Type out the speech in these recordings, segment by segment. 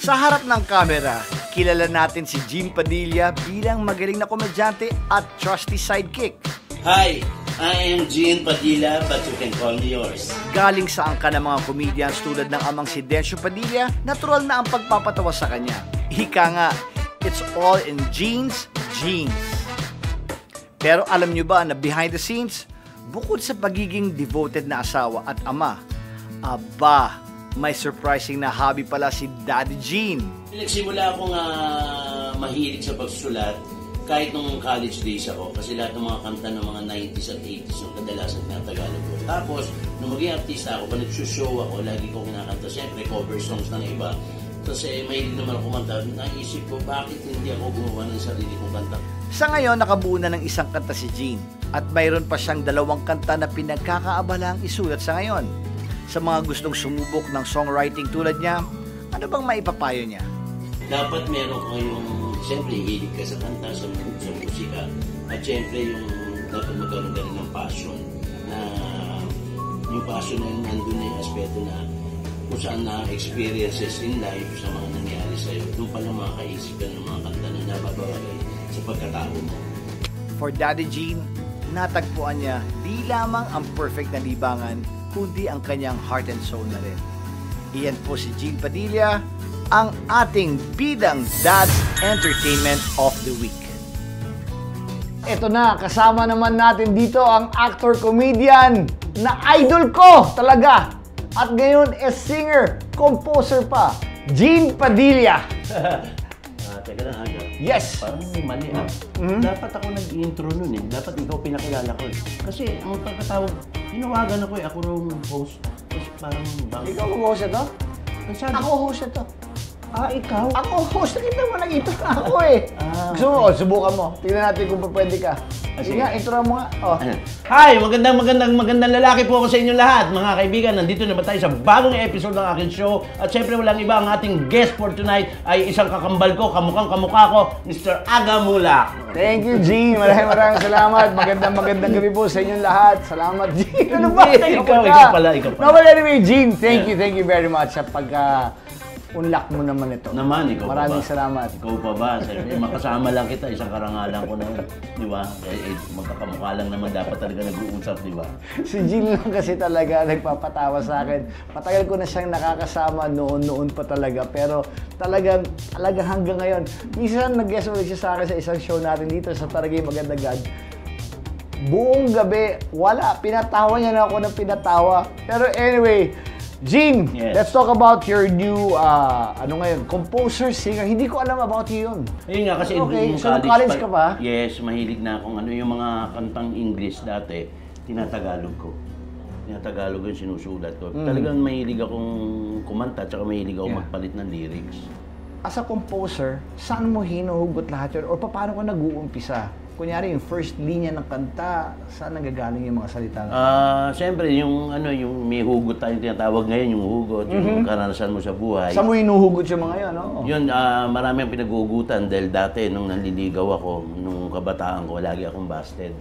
Sa harap ng kamera, kilala natin si Gene Padilla bilang magaling na komedyante at trusty sidekick. Hi, I am Gene Padilla, but you can call me yours. Galing sa angka ng mga comedians tulad ng amang si Dencio Padilla, natural na ang pagpapatawa sa kanya. Ika nga, it's all in Gene's genes. Pero alam nyo ba na behind the scenes, bukod sa pagiging devoted na asawa at ama, aba, may surprising na hobby pala si Daddy Gene. Nagsimula akong mahilig sa pagsusulat kahit nung college days ako kasi lahat ng mga kanta ng mga 90s at 80s yung kadalasan na Tagalog ko. Tapos, nung maging artista ako, pag nagsushow ako, lagi ko kinakanta. Siyempre, cover songs ng iba. Kasi mahilig naman ako kumanta. Naisip ko, bakit hindi ako gumawa ng sarili kong kanta? Sa ngayon, nakabuo na ng isang kanta si Gene at mayroon pa siyang 2 kanta na pinagkakaabalaang isulat sa ngayon. Sa mga gustong sumubok ng songwriting tulad niya, ano bang maipapayo niya? Dapat meron kayong, siyempre, hilig ka sa kanta, sa musika. At siyempre, yung dapat magkaroon ka rin ng passion. Na yung passion na nandun na yung aspeto na kung saan na experiences in life sa mga nangyari sa'yo. Doon pala makakaisip ka ng mga kanta na nababagay sa pagkatao mo. For Daddy Gene, natagpuan niya di lamang ang perfect na libangan, kundi ang kanyang heart and soul na rin. Iyan po si Gene Padilla, ang ating bidang Dad's Entertainment of the Week. Ito na, kasama naman natin dito ang actor-comedian na idol ko talaga. At ngayon is singer, composer pa, Gene Padilla. Teka lang, Aga. Yes! Parang mali Dapat ako nag-intro nun eh. Dapat ikaw pinakilala ko eh. Kasi ang pagkatawag, tinawagan ako eh. Ako raw host. Kasi parang Ikaw ang host ito? Ako host ito. Ikaw? Ako host. Nakita mo, nag-intro na ako eh. Gusto mo, subukan mo. Tingnan natin kung pwede ka. Sige nga, intro mo nga. Hi! Magandang lalaki po ako sa inyong lahat. Mga kaibigan, nandito naman tayo sa bagong episode ng aking show. At syempre walang iba, ang ating guest for tonight ay isang kakambal ko, kamukhang kamukha ko, Mr. Aga Mulak. Thank you, Gene. Maraming salamat. Magandang gabi po sa inyong lahat. Salamat, Gene. Ano ba? Ikaw pala. No, but anyway, Gene, thank you very much sa unlock mo naman ito. Ikaw Maraming pa ba? salamat. Ikaw pa ba? Makasama lang kita, isang karangalan ko na yun. Di ba? Magkakamukha lang naman dapat talaga nag-uusap, di ba? Si Gene lang kasi talaga nagpapatawa sa akin. Matagal ko na siyang nakakasama noon pa talaga. Pero talagang hanggang ngayon. Minsan nag-guest ulit siya sa akin sa isang show natin dito sa Taragay Magandagad. Buong gabi, wala. Pinatawa niya na ako ng pinatawa. Pero anyway, Gene, yes. Let's talk about your new, composer, singer. Hindi ko alam about you yun. Ayun nga, kasi okay. So, college ka pa? Yes, mahilig na akong yung mga kantang English dati, tinatagalog ko. Tinatagalog yung sinusulat ko. Talagang mahilig akong kumanta, tsaka mahilig akong magpalit ng lyrics. As a composer, saan mo hinuhugot lahat yun? Or paano ka nag-uumpisa? Kunyari, yung first linya ng kanta, saan nanggagaling yung mga salita? Siyempre, yung may hugot tayong tinatawag ngayon, yung hugot, yung karanasan mo sa buhay. Saan mo hinuhugot yung mga yun, no? Yun, marami ang pinag-uhugutan dahil dati, nung nanliligaw ako, nung kabataan ko, lagi akong busted.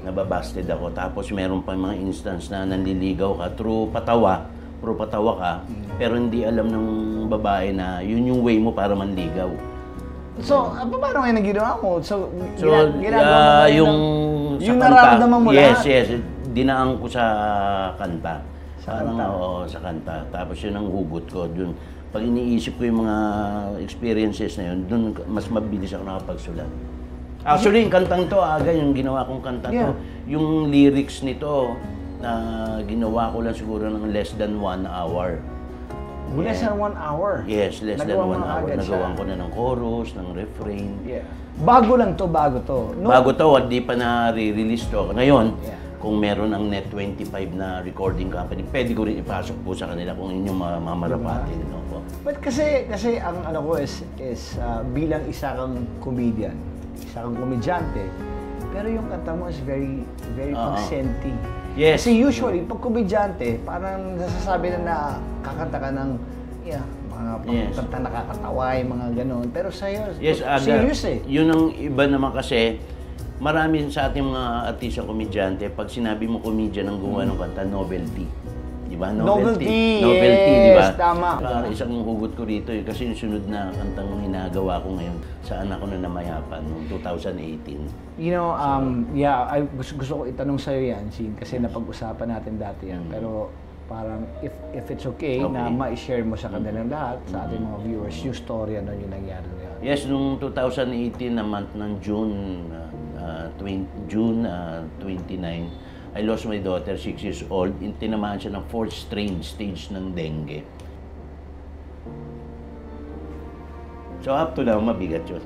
Nababusted ako. Tapos meron pa mga instance na nanliligaw ka, puro patawa ka, pero hindi alam ng babae na yun yung way mo para manligaw. So, paano ngayon ang ginawa mo? So ginagawa mo yung nararamdaman mo lahat? Yes. Dinaan ko sa kanta. Sa kanta. Tapos yun ang hugot ko. Dun, pag iniisip ko yung mga experiences na yun, dun mas mabilis ako nakapagsulat. Actually, yung kantang to, Aga, yung ginawa kong kanta to, yung lyrics nito, na ginawa ko lang siguro ng less than 1 hour. Less than 1 hour? Yes, less than 1 hour. Nagawan ko na ng chorus, ng refrain. Bago to? No? Bago to, hindi pa na-release to. Ngayon, kung meron ang Net25 na recording company, pwede ko rin ipasok po sa kanila kung inyong mamarapatin. No? But kasi ang ko is bilang isa kang comedian, isa kang komedyante, pero yung kanta mo is very pag-senti. Yes. Kasi usually, pag komedyante, parang nasasabi na kakanta ka ng mga kanta nakakataway, mga ganon. Pero sa'yo, serious eh. Yun ang iba naman kasi, marami sa ating mga artista komedyante, pag sinabi mo komedyan ang gumawa ng kanta, novelty. Di ba? Novelty, Novelty, di ba? yes, tama. Isang hugot ko rito kasi yung sunod na kantang ginagawa ko ngayon sa anak ko na namayapan noong 2018. You know, yeah, gusto ko itanong sa'yo yan, Gene, kasi napag-usapan natin dati yan. Pero parang if it's okay na ma-share mo sa kanilang lahat, sa ating mga viewers, yung story, ano yung nangyari na yan. Yes, noong 2018 na month ng June 29, I lost my daughter, 6 years old. Tinamaan siya ng 4th stage ng dengue. So up to now, mabigat yun.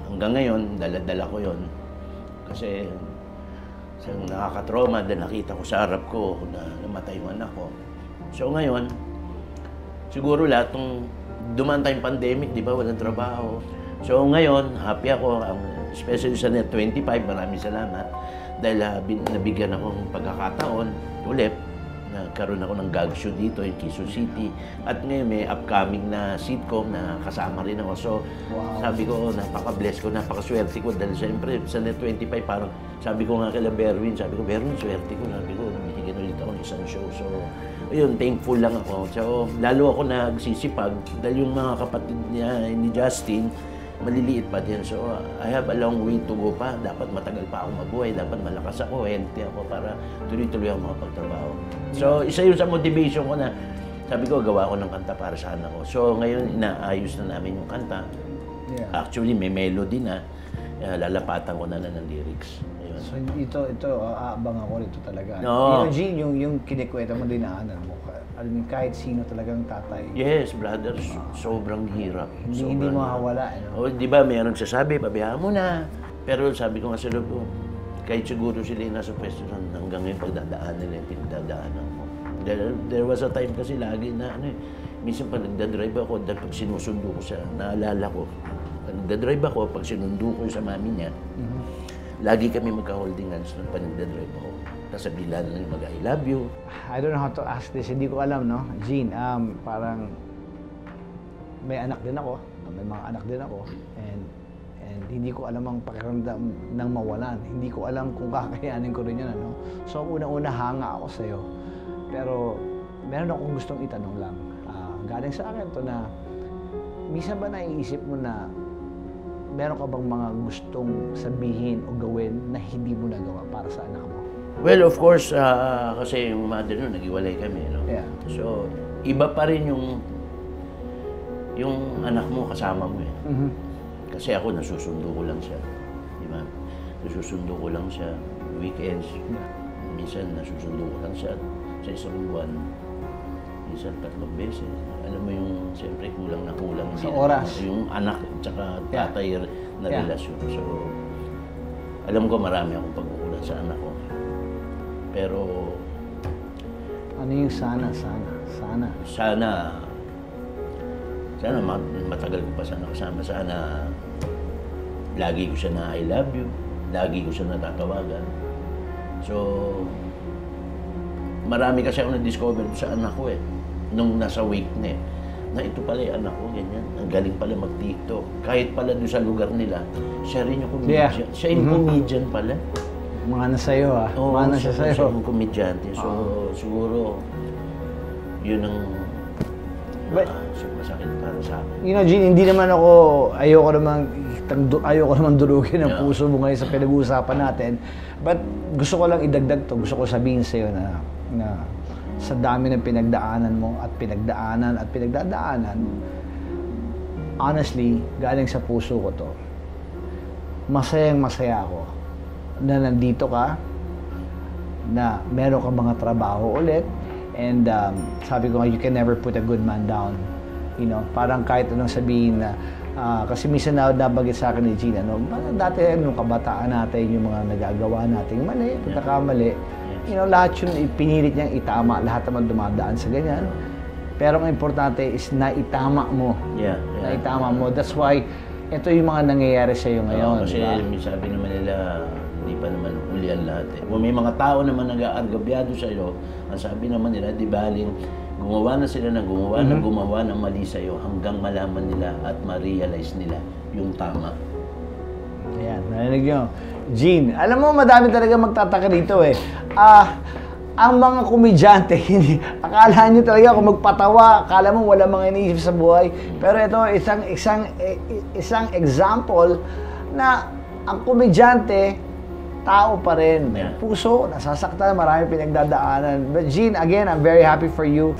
Hanggang ngayon, dala-dala ko yun. Kasi nakaka-trauma dahil nakita ko sa harap ko na namatay yung anak ko. So ngayon, siguro lahat ng dumaan tayong pandemic, di ba, walang trabaho. So ngayon, happy ako, especially sa Net 25, maraming salamat. Dahil nabigyan akong pagkakataon ulit, nagkaroon ako ng gag show dito in Quezon City. At ngayon may upcoming na sitcom na kasama rin ako. So sabi ko, napaka-bless ko, napaka-swerte ko. Dahil siyempre sa Net 25 parang sabi ko nga kila Berwin, swerte ko. Sabi ko, binigyan ulit ako ng isang show. So ayun, thankful lang ako. So lalo ako nagsisipag dahil yung mga kapatid niya ni Justin, maliliit pa din. So, I have a long way to go pa. Dapat matagal pa ako mabuhay. Dapat malakas ako, healthy ako para tuloy-tuloy ako makapagtrabaho. So, isa yun sa motivation ko na sabi ko, gawa ko ng kanta para sa anak ko. So, ngayon, inaayos na namin yung kanta. Yeah. Actually, may melody na. Lalapatan ko na ng lyrics. Ayun. So, ito, aabang ako rito talaga. No. Gene, yung kinikweta mo dinaanan mo. Alam mo, kahit sino talagang tatay. Yes, brother. Sobrang hirap. Hindi mawawala. O, di ba, may nagsasabi, pabayaan mo na. Pero sabi ko nga sa loob ko, kahit siguro sila yung nasa pwesto hanggang ngayon pagdadaanan nila yung pinagdadaanan ko. There was a time kasi lagi na, minsan pag nagdadrive ako, dahil pag sinusundo ko siya, naalala ko, pag nagdadrive ako, pag sinundo ko sa mami niya, lagi kami magka-holding hands nung pag nagdadrive ako. Tapos sabihin lang mag-I love you. I don't know how to ask this. Hindi ko alam, no? Gene, parang may anak din ako. May mga anak din ako. And hindi ko alam ang pakiramdam ng mawalan. Hindi ko alam kung kakayanin ko rin yun, ano? So, una-una hanga ako sa'yo. Pero, meron akong gustong itanong lang. Galing sa akin to na, minsan ba naiisip mo na meron ka bang mga gustong sabihin o gawin na hindi mo nagawa para sa anak mo? Well, of course, kasi yung mother nun, nag-iwalay kami, no? Yeah. So, iba pa rin yung anak mo kasama mo, eh. Kasi ako, nasusundo ko lang siya. Di ba? Nasusundo ko lang siya weekends. Yeah. Minsan, nasusundo ko lang siya sa isang buwan. Minsan, 3 beses. Alam mo yung, siyempre, kulang na kulang. Sa oras. Yung anak at saka tatay na relasyon. So, alam ko marami akong pagkukulang sa anak ko. Pero ano yung sana? Sana matagal ko pa sana kasama. Sana lagi ko siya na I love you. Lagi ko siya natatawagan. So, marami kasi ako na-discover sa anak ko, eh. Nung nasa wake na, na ito pala yung anak ko, ganyan. Ang galing pala mag-TikTok. Kahit pala doon sa lugar nila, siya rin yung comedian. Yeah. Siya yung comedian pala. Mga nasa iyo, ha? Oo, mga nasa sa'yo. Siya yung komedyante. So, siguro, yun ang masakit para sa akin. You know, Gene, hindi naman ako, ayoko naman durugin ang puso mo ngayon sa pinag-uusapan natin. But gusto ko lang idagdag to. Gusto ko sabihin sa'yo na sa dami ng pinagdaanan mo at pinagdadaanan, honestly, galing sa puso ko to. Masayang-masaya ako na nandito ka, na meron ka mga trabaho ulit, and sabi ko nga, you can never put a good man down. You know, parang kahit anong sabihin na, kasi minsan nabagit sa akin ni Gene, dati nung kabataan natin, yung mga nagagawa natin, mali, pagkakamali, you know, lahat yun, pinilit niyang itama, lahat naman dumadaan sa ganyan. Pero ang importante is naitama mo. Naitama mo. That's why, ito yung mga nangyayari sa iyo ngayon. Kasi sabi naman nila, hindi pa naman huli ang lahat, eh. Kung may mga tao naman nag-aargabyado sa iyo, ang sabi naman nila, di baling gumawa na sila ng gumawa ng mali sa iyo hanggang malaman nila at ma-realize nila yung tama. Ayan, narinig nyo. Gene, alam mo, madami talaga magtataka dito, eh. ang mga komedyante, akala nyo talaga kung magpatawa, akala mo wala mga iniisip sa buhay. Pero ito, isang example na ang komedyante, tao pa rin. Puso, nasasaktan, marami pinagdadaanan. But Gene, again, I'm very happy for you.